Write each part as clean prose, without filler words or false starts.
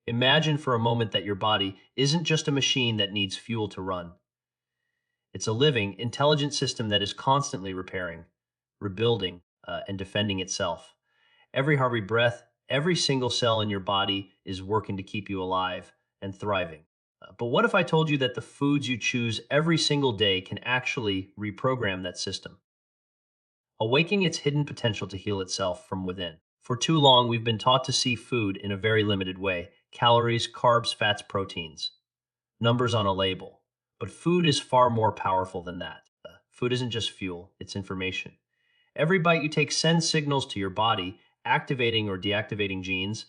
Imagine for a moment that your body isn't just a machine that needs fuel to run. It's a living, intelligent system that is constantly repairing, rebuilding, and defending itself. Every breath, every single cell in your body is working to keep you alive and thriving. But what if I told you that the foods you choose every single day can actually reprogram that system, awakening its hidden potential to heal itself from within? For too long, we've been taught to see food in a very limited way: calories, carbs, fats, proteins, numbers on a label. But food is far more powerful than that. Food isn't just fuel, it's information. Every bite you take sends signals to your body, activating or deactivating genes,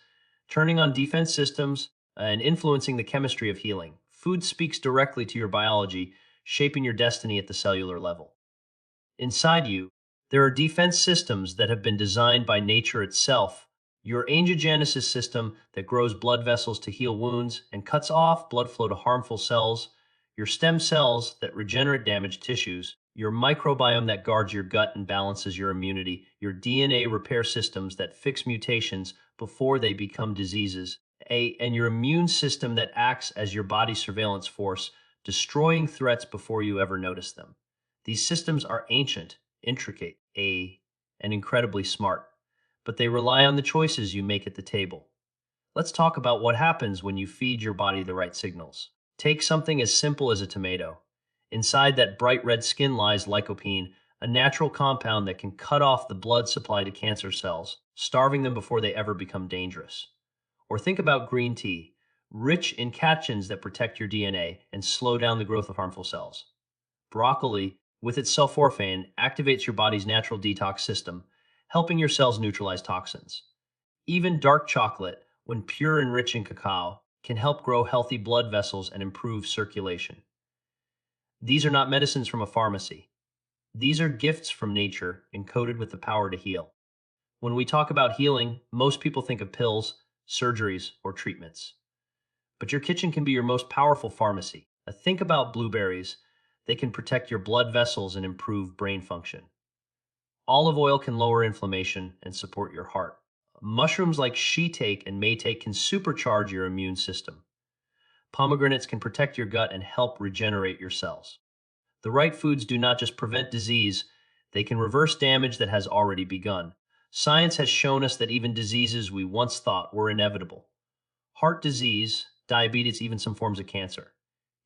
turning on defense systems, and influencing the chemistry of healing. Food speaks directly to your biology, shaping your destiny at the cellular level. Inside you, there are defense systems that have been designed by nature itself. Your angiogenesis system that grows blood vessels to heal wounds and cuts off blood flow to harmful cells, your stem cells that regenerate damaged tissues, your microbiome that guards your gut and balances your immunity, your DNA repair systems that fix mutations before they become diseases, and your immune system that acts as your body's surveillance force, destroying threats before you ever notice them. These systems are ancient, intricate, and incredibly smart, but they rely on the choices you make at the table. Let's talk about what happens when you feed your body the right signals. Take something as simple as a tomato. Inside that bright red skin lies lycopene, a natural compound that can cut off the blood supply to cancer cells, starving them before they ever become dangerous. Or think about green tea, rich in catechins that protect your DNA and slow down the growth of harmful cells. Broccoli, with its sulforaphane, activates your body's natural detox system, helping your cells neutralize toxins. Even dark chocolate, when pure and rich in cacao, can help grow healthy blood vessels and improve circulation. These are not medicines from a pharmacy. These are gifts from nature encoded with the power to heal. When we talk about healing, most people think of pills, surgeries, or treatments. But your kitchen can be your most powerful pharmacy. Think about blueberries. They can protect your blood vessels and improve brain function. Olive oil can lower inflammation and support your heart. Mushrooms like shiitake and maitake can supercharge your immune system. Pomegranates can protect your gut and help regenerate your cells. The right foods do not just prevent disease, they can reverse damage that has already begun. Science has shown us that even diseases we once thought were inevitable, heart disease, diabetes, even some forms of cancer,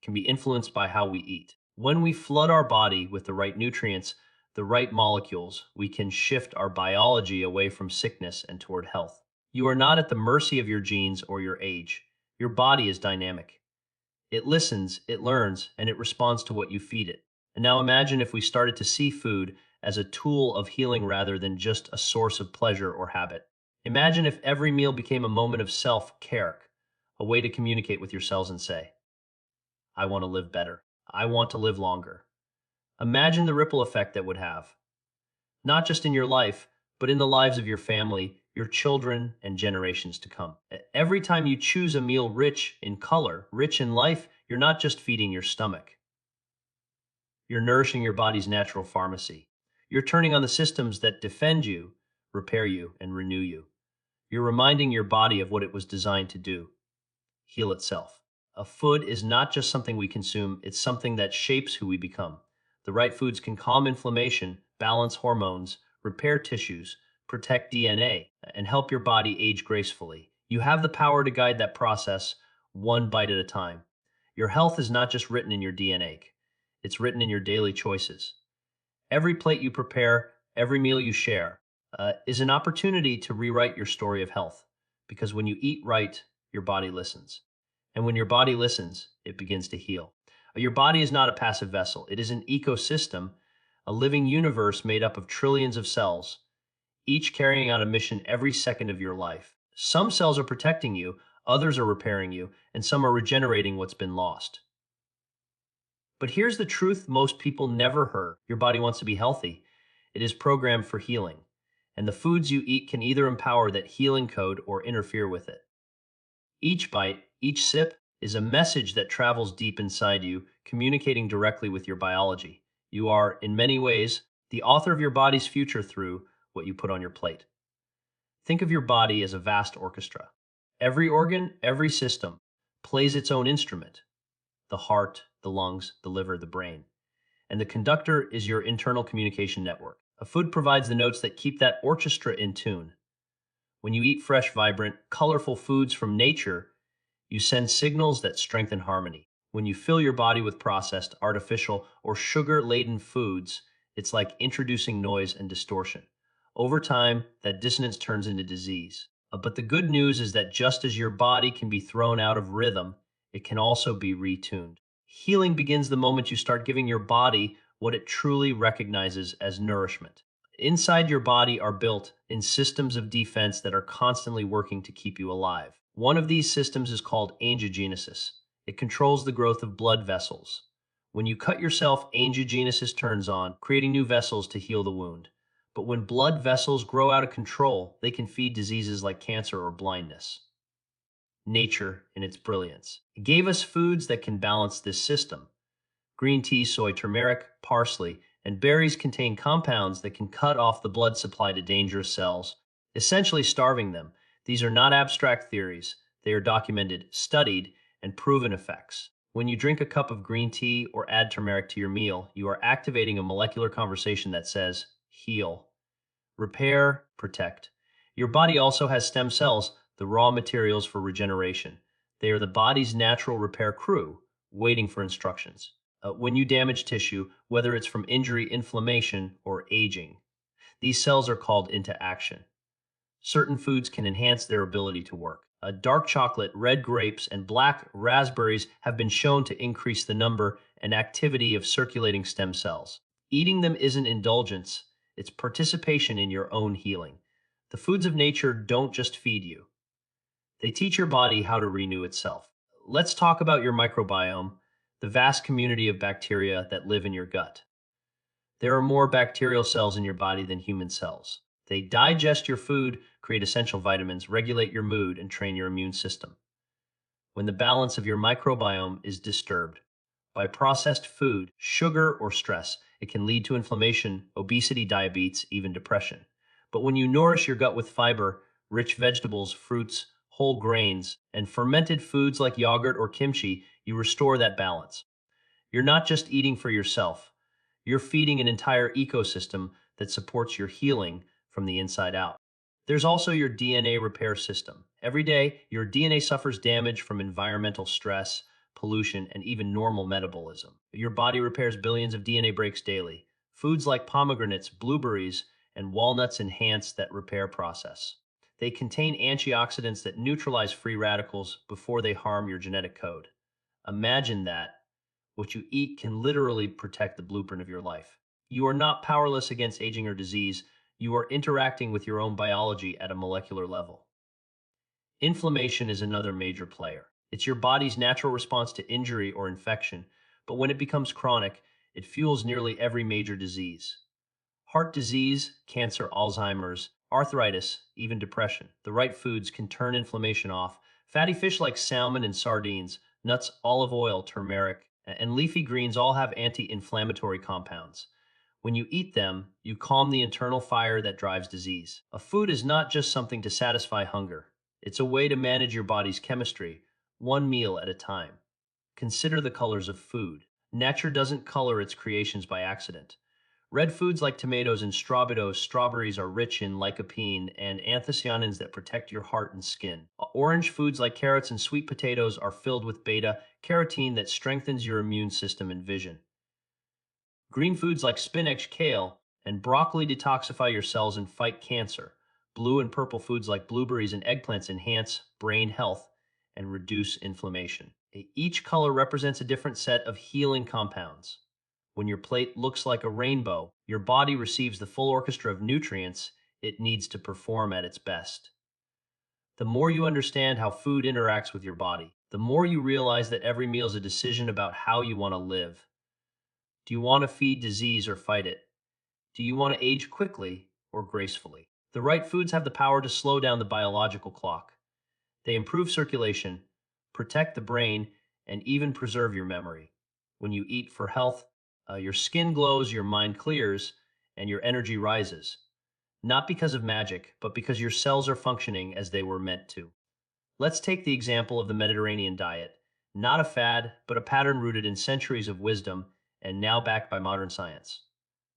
can be influenced by how we eat. When we flood our body with the right nutrients, the right molecules, we can shift our biology away from sickness and toward health. You are not at the mercy of your genes or your age. Your body is dynamic. It listens, it learns, and it responds to what you feed it. And now imagine if we started to see food as a tool of healing rather than just a source of pleasure or habit. Imagine if every meal became a moment of self-care, a way to communicate with your cells and say, I want to live better. I want to live longer. Imagine the ripple effect that would have, not just in your life, but in the lives of your family, your children, and generations to come. Every time you choose a meal rich in color, rich in life, you're not just feeding your stomach. You're nourishing your body's natural pharmacy. You're turning on the systems that defend you, repair you, and renew you. You're reminding your body of what it was designed to do: heal itself. A food is not just something we consume, it's something that shapes who we become. The right foods can calm inflammation, balance hormones, repair tissues, protect DNA, and help your body age gracefully. You have the power to guide that process one bite at a time. Your health is not just written in your DNA, it's written in your daily choices. Every plate you prepare, every meal you share, is an opportunity to rewrite your story of health. Because when you eat right, your body listens. And when your body listens, it begins to heal. Your body is not a passive vessel. It is an ecosystem, a living universe made up of trillions of cells, each carrying out a mission every second of your life. Some cells are protecting you, others are repairing you, and some are regenerating what's been lost. But here's the truth most people never heard. Your body wants to be healthy. It is programmed for healing. And the foods you eat can either empower that healing code or interfere with it. Each bite, each sip, is a message that travels deep inside you, communicating directly with your biology. You are, in many ways, the author of your body's future through what you put on your plate. Think of your body as a vast orchestra. Every organ, every system plays its own instrument: the heart, the lungs, the liver, the brain. And the conductor is your internal communication network. A food provides the notes that keep that orchestra in tune. When you eat fresh, vibrant, colorful foods from nature, you send signals that strengthen harmony. When you fill your body with processed, artificial, or sugar-laden foods, it's like introducing noise and distortion. Over time, that dissonance turns into disease. But the good news is that just as your body can be thrown out of rhythm, it can also be retuned. Healing begins the moment you start giving your body what it truly recognizes as nourishment. Inside your body are built in systems of defense that are constantly working to keep you alive. One of these systems is called angiogenesis. It controls the growth of blood vessels. When you cut yourself, angiogenesis turns on, creating new vessels to heal the wound. But when blood vessels grow out of control, they can feed diseases like cancer or blindness. Nature, in its brilliance, gave us foods that can balance this system. Green tea, soy, turmeric, parsley, and berries contain compounds that can cut off the blood supply to dangerous cells, essentially starving them. These are not abstract theories. They are documented, studied, and proven effects. When you drink a cup of green tea or add turmeric to your meal, you are activating a molecular conversation that says, heal, repair, protect. Your body also has stem cells, the raw materials for regeneration. They are the body's natural repair crew, waiting for instructions. When you damage tissue, whether it's from injury, inflammation, or aging, these cells are called into action. Certain foods can enhance their ability to work. Dark chocolate, red grapes, and black raspberries have been shown to increase the number and activity of circulating stem cells. Eating them isn't indulgence, it's participation in your own healing. The foods of nature don't just feed you. They teach your body how to renew itself. Let's talk about your microbiome, the vast community of bacteria that live in your gut. There are more bacterial cells in your body than human cells. They digest your food, create essential vitamins, regulate your mood, and train your immune system. When the balance of your microbiome is disturbed by processed food, sugar, or stress, it can lead to inflammation, obesity, diabetes, even depression. But when you nourish your gut with fiber, rich vegetables, fruits, whole grains, and fermented foods like yogurt or kimchi, you restore that balance. You're not just eating for yourself. You're feeding an entire ecosystem that supports your healing from the inside out. There's also your DNA repair system. Every day, your DNA suffers damage from environmental stress, pollution, and even normal metabolism. Your body repairs billions of DNA breaks daily. Foods like pomegranates, blueberries, and walnuts enhance that repair process. They contain antioxidants that neutralize free radicals before they harm your genetic code. Imagine that. What you eat can literally protect the blueprint of your life. You are not powerless against aging or disease. You are interacting with your own biology at a molecular level. Inflammation is another major player. It's your body's natural response to injury or infection, but when it becomes chronic, it fuels nearly every major disease. Heart disease, cancer, Alzheimer's, arthritis, even depression. The right foods can turn inflammation off. Fatty fish like salmon and sardines, nuts, olive oil, turmeric, and leafy greens all have anti-inflammatory compounds. When you eat them, you calm the internal fire that drives disease. A food is not just something to satisfy hunger. It's a way to manage your body's chemistry, one meal at a time. Consider the colors of food. Nature doesn't color its creations by accident. Red foods like tomatoes and strawberries are rich in lycopene and anthocyanins that protect your heart and skin. Orange foods like carrots and sweet potatoes are filled with beta-carotene that strengthens your immune system and vision. Green foods like spinach, kale, and broccoli detoxify your cells and fight cancer. Blue and purple foods like blueberries and eggplants enhance brain health and reduce inflammation. Each color represents a different set of healing compounds. When your plate looks like a rainbow, your body receives the full orchestra of nutrients it needs to perform at its best. The more you understand how food interacts with your body, the more you realize that every meal is a decision about how you want to live. Do you want to feed disease or fight it? Do you want to age quickly or gracefully? The right foods have the power to slow down the biological clock. They improve circulation, protect the brain, and even preserve your memory. When you eat for health, your skin glows, your mind clears, and your energy rises. Not because of magic, but because your cells are functioning as they were meant to. Let's take the example of the Mediterranean diet. Not a fad, but a pattern rooted in centuries of wisdom and now backed by modern science.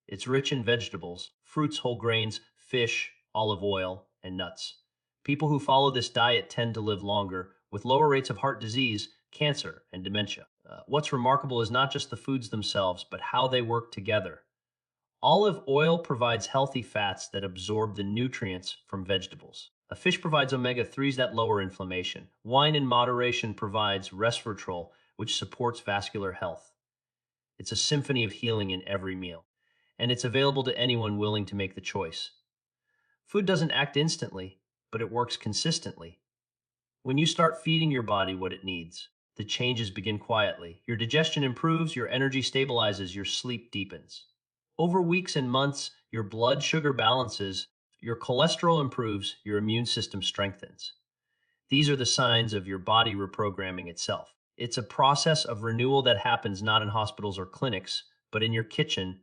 It's rich in vegetables, fruits, whole grains, fish, olive oil, and nuts. People who follow this diet tend to live longer, with lower rates of heart disease, cancer, and dementia. What's remarkable is not just the foods themselves, but how they work together. Olive oil provides healthy fats that absorb the nutrients from vegetables. A fish provides omega-3s that lower inflammation. Wine in moderation provides resveratrol, which supports vascular health. It's a symphony of healing in every meal, and it's available to anyone willing to make the choice. Food doesn't act instantly, but it works consistently. When you start feeding your body what it needs, the changes begin quietly. Your digestion improves, your energy stabilizes, your sleep deepens. Over weeks and months, your blood sugar balances, your cholesterol improves, your immune system strengthens. These are the signs of your body reprogramming itself. It's a process of renewal that happens not in hospitals or clinics, but in your kitchen,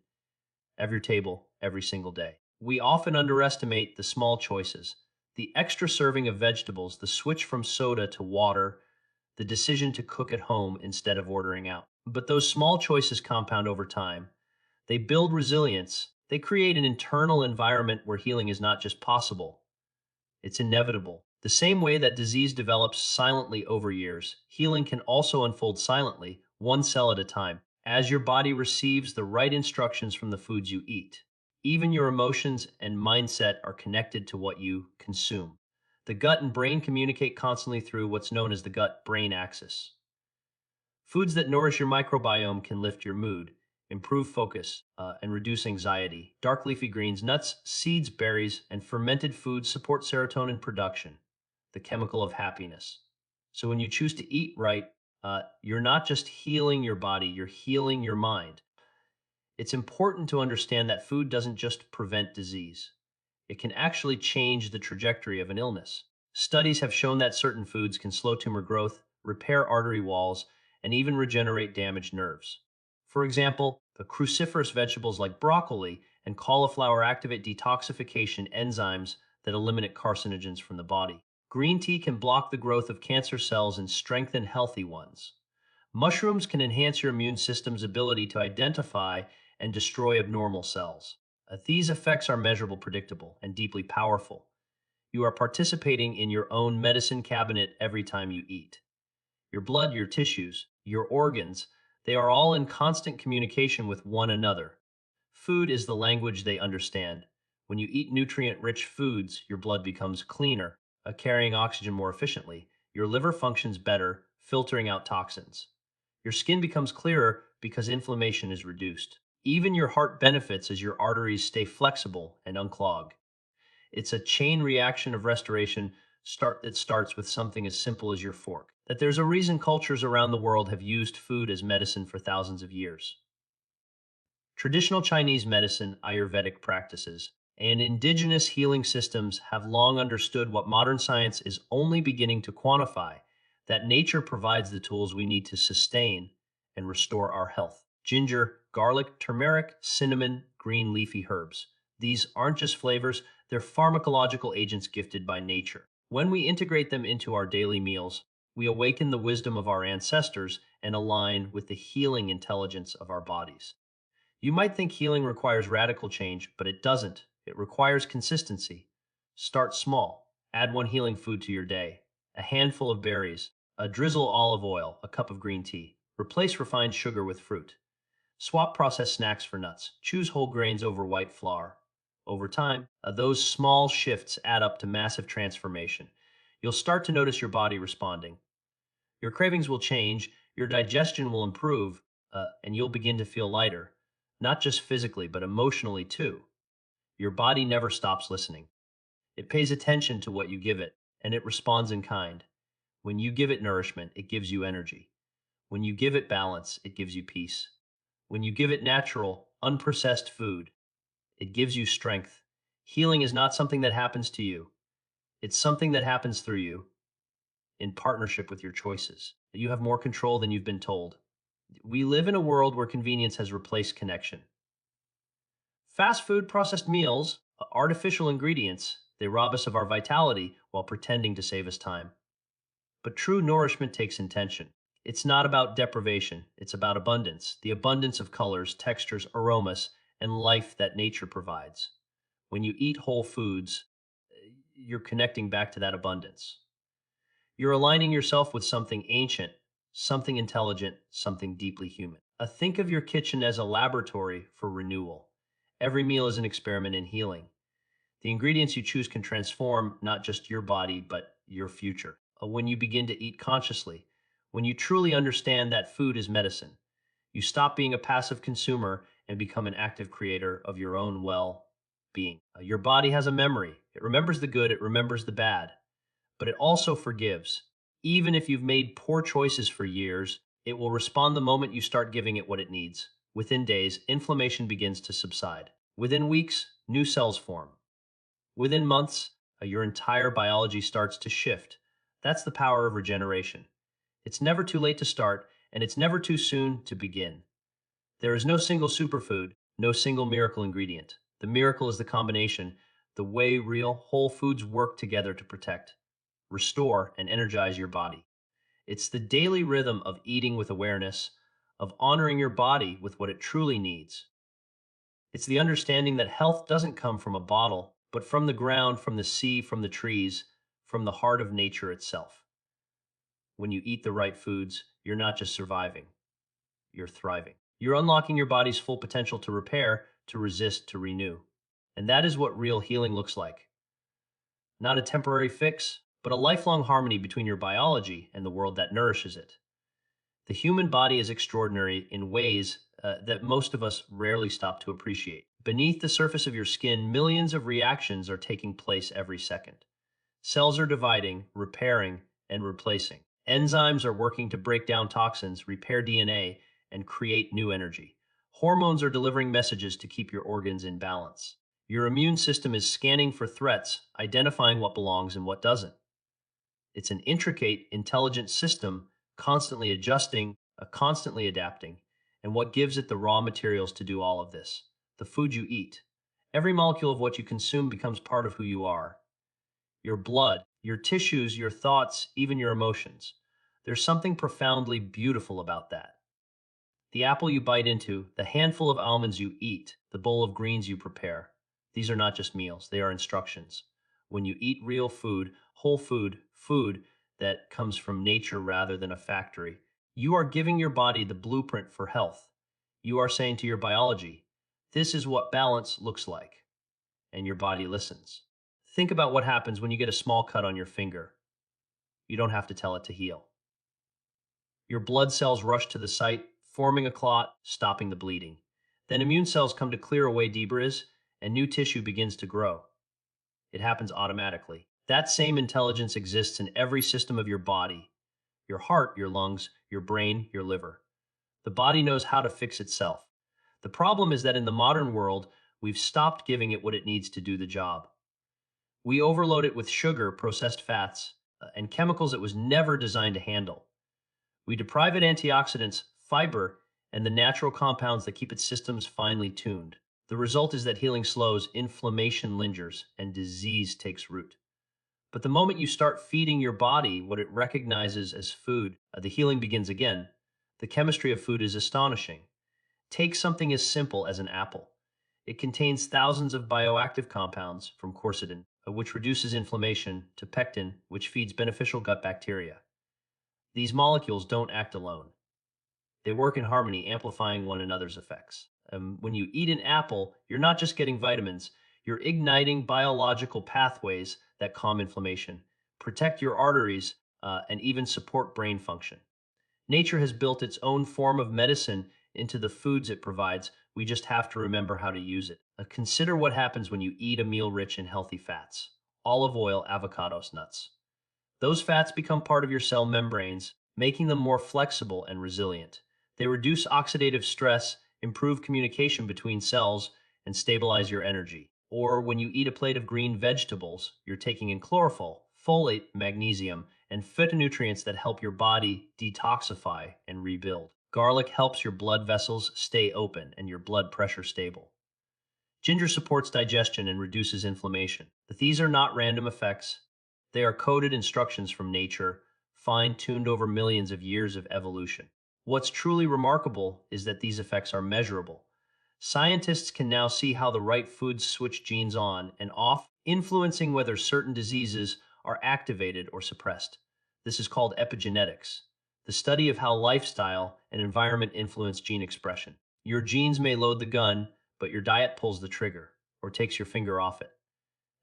at your table, every single day. We often underestimate the small choices, the extra serving of vegetables, the switch from soda to water, the decision to cook at home instead of ordering out. But those small choices compound over time. They build resilience. They create an internal environment where healing is not just possible, it's inevitable. The same way that disease develops silently over years, healing can also unfold silently, one cell at a time, as your body receives the right instructions from the foods you eat. Even your emotions and mindset are connected to what you consume. The gut and brain communicate constantly through what's known as the gut-brain axis. Foods that nourish your microbiome can lift your mood, improve focus, and reduce anxiety. Dark leafy greens, nuts, seeds, berries, and fermented foods support serotonin production, the chemical of happiness. So when you choose to eat right, you're not just healing your body, you're healing your mind. It's important to understand that food doesn't just prevent disease. It can actually change the trajectory of an illness. Studies have shown that certain foods can slow tumor growth, repair artery walls, and even regenerate damaged nerves. For example, the cruciferous vegetables like broccoli and cauliflower activate detoxification enzymes that eliminate carcinogens from the body. Green tea can block the growth of cancer cells and strengthen healthy ones. Mushrooms can enhance your immune system's ability to identify and destroy abnormal cells. These effects are measurable, predictable, and deeply powerful. You are participating in your own medicine cabinet every time you eat. Your blood, your tissues, your organs, they are all in constant communication with one another. Food is the language they understand. When you eat nutrient-rich foods, your blood becomes cleaner, carrying oxygen more efficiently. Your liver functions better, filtering out toxins. Your skin becomes clearer because inflammation is reduced. Even your heart benefits as your arteries stay flexible and unclog. It's a chain reaction of restoration that starts with something as simple as your fork. That there's a reason cultures around the world have used food as medicine for thousands of years. Traditional Chinese medicine, Ayurvedic practices, and indigenous healing systems have long understood what modern science is only beginning to quantify, that nature provides the tools we need to sustain and restore our health. Ginger, garlic, turmeric, cinnamon, green leafy herbs. These aren't just flavors, they're pharmacological agents gifted by nature. When we integrate them into our daily meals, we awaken the wisdom of our ancestors and align with the healing intelligence of our bodies. You might think healing requires radical change, but it doesn't. It requires consistency. Start small. Add one healing food to your day. A handful of berries, a drizzle olive oil, a cup of green tea. Replace refined sugar with fruit. Swap processed snacks for nuts. Choose whole grains over white flour. Over time, those small shifts add up to massive transformation. You'll start to notice your body responding. Your cravings will change, your digestion will improve, and you'll begin to feel lighter, not just physically, but emotionally too. Your body never stops listening. It pays attention to what you give it, and it responds in kind. When you give it nourishment, it gives you energy. When you give it balance, it gives you peace. When you give it natural, unprocessed food, it gives you strength. Healing is not something that happens to you. It's something that happens through you, in partnership with your choices. You have more control than you've been told. We live in a world where convenience has replaced connection. Fast food, processed meals, artificial ingredients, they rob us of our vitality while pretending to save us time. But true nourishment takes intention. It's not about deprivation, it's about abundance, the abundance of colors, textures, aromas, and life that nature provides. When you eat whole foods, you're connecting back to that abundance. You're aligning yourself with something ancient, something intelligent, something deeply human. Think of your kitchen as a laboratory for renewal. Every meal is an experiment in healing. The ingredients you choose can transform not just your body, but your future. When you begin to eat consciously, when you truly understand that food is medicine, you stop being a passive consumer and become an active creator of your own well being. Your body has a memory. It remembers the good, it remembers the bad, but it also forgives. Even if you've made poor choices for years, it will respond the moment you start giving it what it needs. Within days, inflammation begins to subside. Within weeks, new cells form. Within months, your entire biology starts to shift. That's the power of regeneration. It's never too late to start, and it's never too soon to begin. There is no single superfood, no single miracle ingredient. The miracle is the combination, the way real, whole foods work together to protect, restore, and energize your body. It's the daily rhythm of eating with awareness, of honoring your body with what it truly needs. It's the understanding that health doesn't come from a bottle, but from the ground, from the sea, from the trees, from the heart of nature itself. When you eat the right foods, you're not just surviving, you're thriving. You're unlocking your body's full potential to repair, to resist, to renew. And that is what real healing looks like. Not a temporary fix, but a lifelong harmony between your biology and the world that nourishes it. The human body is extraordinary in ways that most of us rarely stop to appreciate. Beneath the surface of your skin, millions of reactions are taking place every second. Cells are dividing, repairing, and replacing. Enzymes are working to break down toxins, repair DNA, and create new energy. Hormones are delivering messages to keep your organs in balance. Your immune system is scanning for threats, identifying what belongs and what doesn't. It's an intricate, intelligent system, constantly adjusting, constantly adapting. And what gives it the raw materials to do all of this? The food you eat. Every molecule of what you consume becomes part of who you are. Your blood, your tissues, your thoughts, even your emotions. There's something profoundly beautiful about that. The apple you bite into, the handful of almonds you eat, the bowl of greens you prepare. These are not just meals, they are instructions. When you eat real food, whole food, food that comes from nature rather than a factory, you are giving your body the blueprint for health. You are saying to your biology, this is what balance looks like. And your body listens. Think about what happens when you get a small cut on your finger. You don't have to tell it to heal. Your blood cells rush to the site, forming a clot, stopping the bleeding. Then immune cells come to clear away debris, and new tissue begins to grow. It happens automatically. That same intelligence exists in every system of your body. Your heart, your lungs, your brain, your liver. The body knows how to fix itself. The problem is that in the modern world, we've stopped giving it what it needs to do the job. We overload it with sugar, processed fats, and chemicals it was never designed to handle. We deprive it antioxidants, fiber, and the natural compounds that keep its systems finely tuned. The result is that healing slows, inflammation lingers, and disease takes root. But the moment you start feeding your body what it recognizes as food, the healing begins again. The chemistry of food is astonishing. Take something as simple as an apple. It contains thousands of bioactive compounds, from quercetin, which reduces inflammation, to pectin, which feeds beneficial gut bacteria. These molecules don't act alone. They work in harmony, amplifying one another's effects. When you eat an apple, you're not just getting vitamins, you're igniting biological pathways that calm inflammation, protect your arteries, and even support brain function. Nature has built its own form of medicine into the foods it provides. We just have to remember how to use it. Consider what happens when you eat a meal rich in healthy fats. Olive oil, avocados, nuts. Those fats become part of your cell membranes, making them more flexible and resilient. They reduce oxidative stress, improve communication between cells, and stabilize your energy. Or when you eat a plate of green vegetables, you're taking in chlorophyll, folate, magnesium, and phytonutrients that help your body detoxify and rebuild. Garlic helps your blood vessels stay open and your blood pressure stable. Ginger supports digestion and reduces inflammation. But these are not random effects. They are coded instructions from nature, fine-tuned over millions of years of evolution. What's truly remarkable is that these effects are measurable. Scientists can now see how the right foods switch genes on and off, influencing whether certain diseases are activated or suppressed. This is called epigenetics, the study of how lifestyle and environment influence gene expression. Your genes may load the gun, but your diet pulls the trigger or takes your finger off it.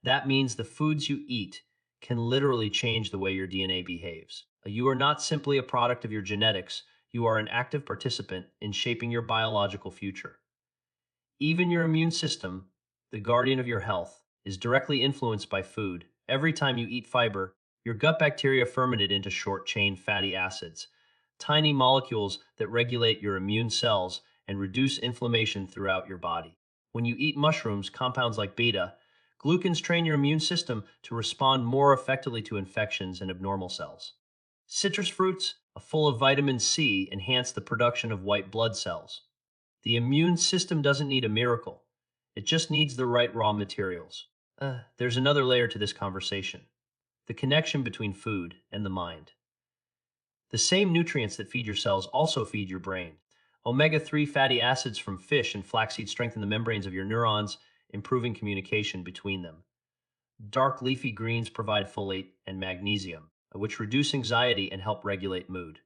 That means the foods you eat can literally change the way your DNA behaves. You are not simply a product of your genetics, you are an active participant in shaping your biological future. Even your immune system, the guardian of your health, is directly influenced by food. Every time you eat fiber, your gut bacteria ferment it into short-chain fatty acids, tiny molecules that regulate your immune cells and reduce inflammation throughout your body. When you eat mushrooms, compounds like beta glucans train your immune system to respond more effectively to infections and abnormal cells. Citrus fruits, full of vitamin C, enhance the production of white blood cells. The immune system doesn't need a miracle. It just needs the right raw materials. There's another layer to this conversation: the connection between food and the mind. The same nutrients that feed your cells also feed your brain. Omega-3 fatty acids from fish and flaxseed strengthen the membranes of your neurons, improving communication between them. Dark leafy greens provide folate and magnesium, which reduce anxiety and help regulate mood.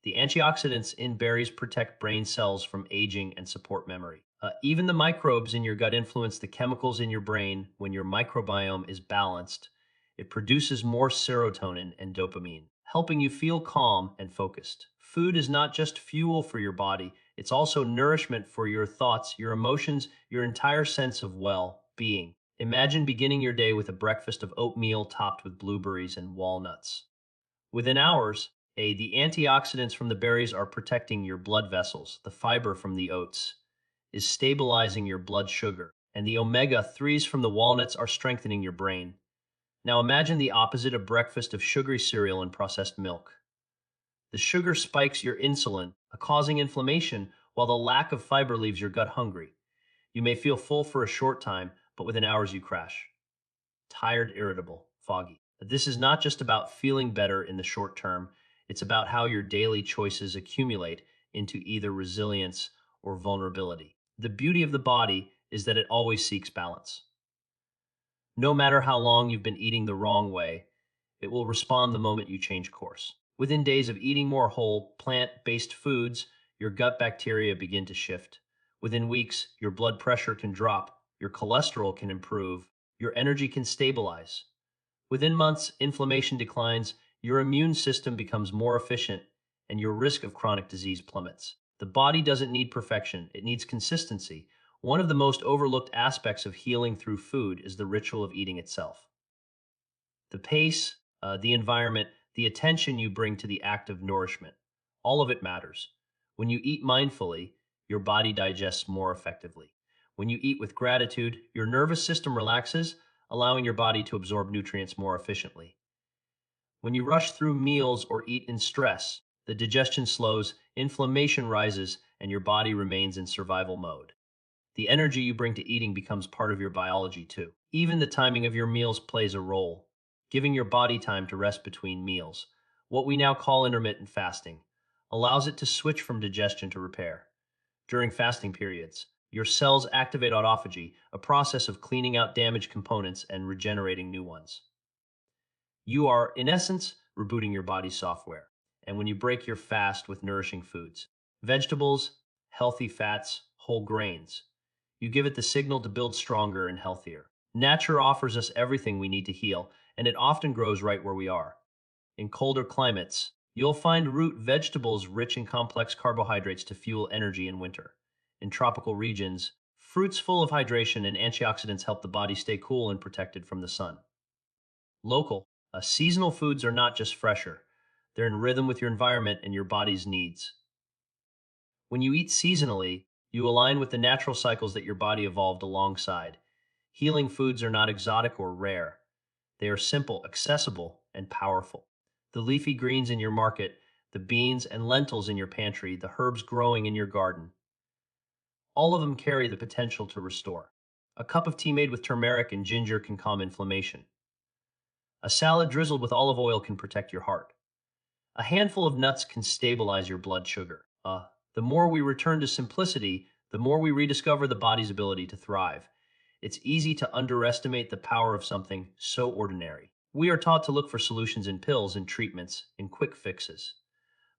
The antioxidants in berries protect brain cells from aging and support memory. Even the microbes in your gut influence the chemicals in your brain. When your microbiome is balanced, it produces more serotonin and dopamine, helping you feel calm and focused. Food is not just fuel for your body, it's also nourishment for your thoughts, your emotions, your entire sense of well-being. Imagine beginning your day with a breakfast of oatmeal topped with blueberries and walnuts. Within hours, the antioxidants from the berries are protecting your blood vessels. The fiber from the oats is stabilizing your blood sugar, and the omega-3s from the walnuts are strengthening your brain. Now imagine the opposite: a breakfast of sugary cereal and processed milk. The sugar spikes your insulin, causing inflammation, while the lack of fiber leaves your gut hungry. You may feel full for a short time, but within hours you crash. Tired, irritable, foggy. This is not just about feeling better in the short term, it's about how your daily choices accumulate into either resilience or vulnerability. The beauty of the body is that it always seeks balance. No matter how long you've been eating the wrong way, it will respond the moment you change course. Within days of eating more whole, plant-based foods, your gut bacteria begin to shift. Within weeks, your blood pressure can drop, your cholesterol can improve, your energy can stabilize. Within months, inflammation declines, your immune system becomes more efficient, and your risk of chronic disease plummets. The body doesn't need perfection, it needs consistency. One of the most overlooked aspects of healing through food is the ritual of eating itself. The pace, the environment, the attention you bring to the act of nourishment, all of it matters. When you eat mindfully, your body digests more effectively. When you eat with gratitude, your nervous system relaxes, allowing your body to absorb nutrients more efficiently. When you rush through meals or eat in stress, the digestion slows, inflammation rises, and your body remains in survival mode. The energy you bring to eating becomes part of your biology too. Even the timing of your meals plays a role, giving your body time to rest between meals. What we now call intermittent fasting allows it to switch from digestion to repair. During fasting periods, your cells activate autophagy, a process of cleaning out damaged components and regenerating new ones. You are, in essence, rebooting your body's software. And when you break your fast with nourishing foods, vegetables, healthy fats, whole grains, you give it the signal to build stronger and healthier. Nature offers us everything we need to heal, and it often grows right where we are. In colder climates, you'll find root vegetables rich in complex carbohydrates to fuel energy in winter. In tropical regions, fruits full of hydration and antioxidants help the body stay cool and protected from the sun. Local, seasonal foods are not just fresher, they're in rhythm with your environment and your body's needs. When you eat seasonally, you align with the natural cycles that your body evolved alongside. Healing foods are not exotic or rare. They are simple, accessible, and powerful. The leafy greens in your market, the beans and lentils in your pantry, the herbs growing in your garden, all of them carry the potential to restore. A cup of tea made with turmeric and ginger can calm inflammation. A salad drizzled with olive oil can protect your heart. A handful of nuts can stabilize your blood sugar. The more we return to simplicity, the more we rediscover the body's ability to thrive. It's easy to underestimate the power of something so ordinary. We are taught to look for solutions in pills and treatments, in quick fixes.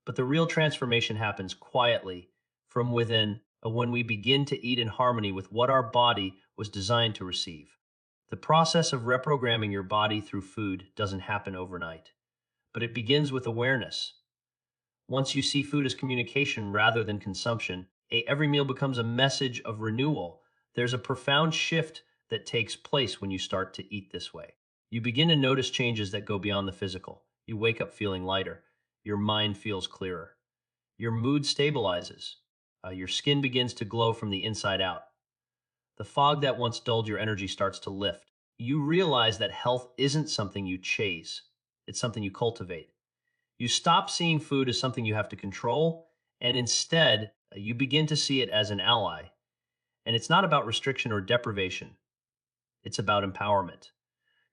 But the real transformation happens quietly from within when we begin to eat in harmony with what our body was designed to receive. The process of reprogramming your body through food doesn't happen overnight, but it begins with awareness. Once you see food as communication rather than consumption, every meal becomes a message of renewal. There's a profound shift that takes place when you start to eat this way. You begin to notice changes that go beyond the physical. You wake up feeling lighter. Your mind feels clearer. Your mood stabilizes. Your skin begins to glow from the inside out. The fog that once dulled your energy starts to lift. You realize that health isn't something you chase. It's something you cultivate. You stop seeing food as something you have to control, and instead, you begin to see it as an ally. And it's not about restriction or deprivation. It's about empowerment.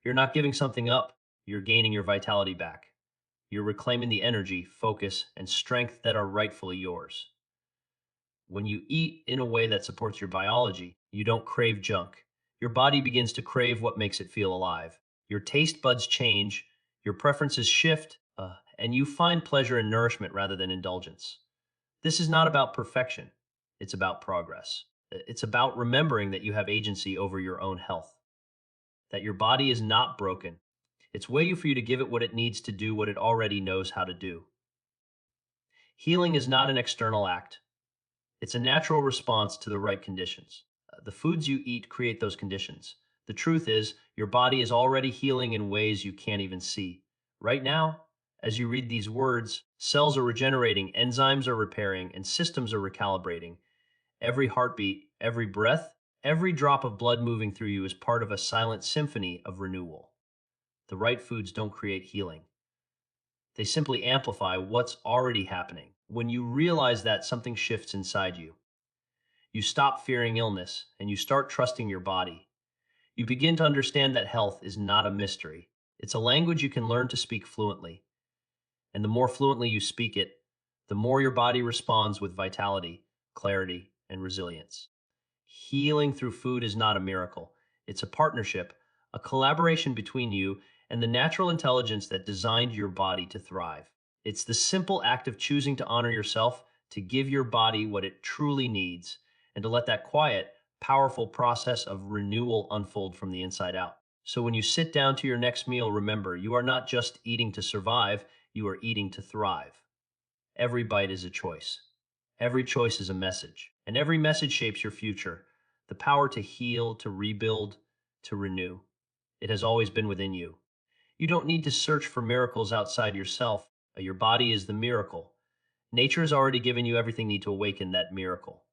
You're not giving something up. You're gaining your vitality back. You're reclaiming the energy, focus, and strength that are rightfully yours. When you eat in a way that supports your biology, you don't crave junk. Your body begins to crave what makes it feel alive. Your taste buds change, your preferences shift, and you find pleasure in nourishment rather than indulgence. This is not about perfection. It's about progress. It's about remembering that you have agency over your own health, that your body is not broken. It's waiting for you to give it what it needs to do what it already knows how to do. Healing is not an external act. It's a natural response to the right conditions. The foods you eat create those conditions. The truth is, your body is already healing in ways you can't even see. Right now, as you read these words, cells are regenerating, enzymes are repairing, and systems are recalibrating. Every heartbeat, every breath, every drop of blood moving through you is part of a silent symphony of renewal. The right foods don't create healing. They simply amplify what's already happening. When you realize that, something shifts inside you. You stop fearing illness and you start trusting your body. You begin to understand that health is not a mystery. It's a language you can learn to speak fluently. And the more fluently you speak it, the more your body responds with vitality, clarity, and resilience. Healing through food is not a miracle. It's a partnership, a collaboration between you and the natural intelligence that designed your body to thrive. It's the simple act of choosing to honor yourself, to give your body what it truly needs, and to let that quiet, powerful process of renewal unfold from the inside out. So when you sit down to your next meal, remember, you are not just eating to survive, you are eating to thrive. Every bite is a choice. Every choice is a message. And every message shapes your future. The power to heal, to rebuild, to renew. It has always been within you. You don't need to search for miracles outside yourself. Your body is the miracle. Nature has already given you everything you need to awaken that miracle.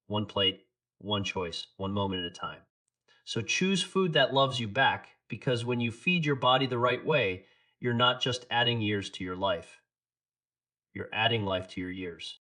One plate, one choice, one moment at a time. So choose food that loves you back, because when you feed your body the right way, you're not just adding years to your life. You're adding life to your years.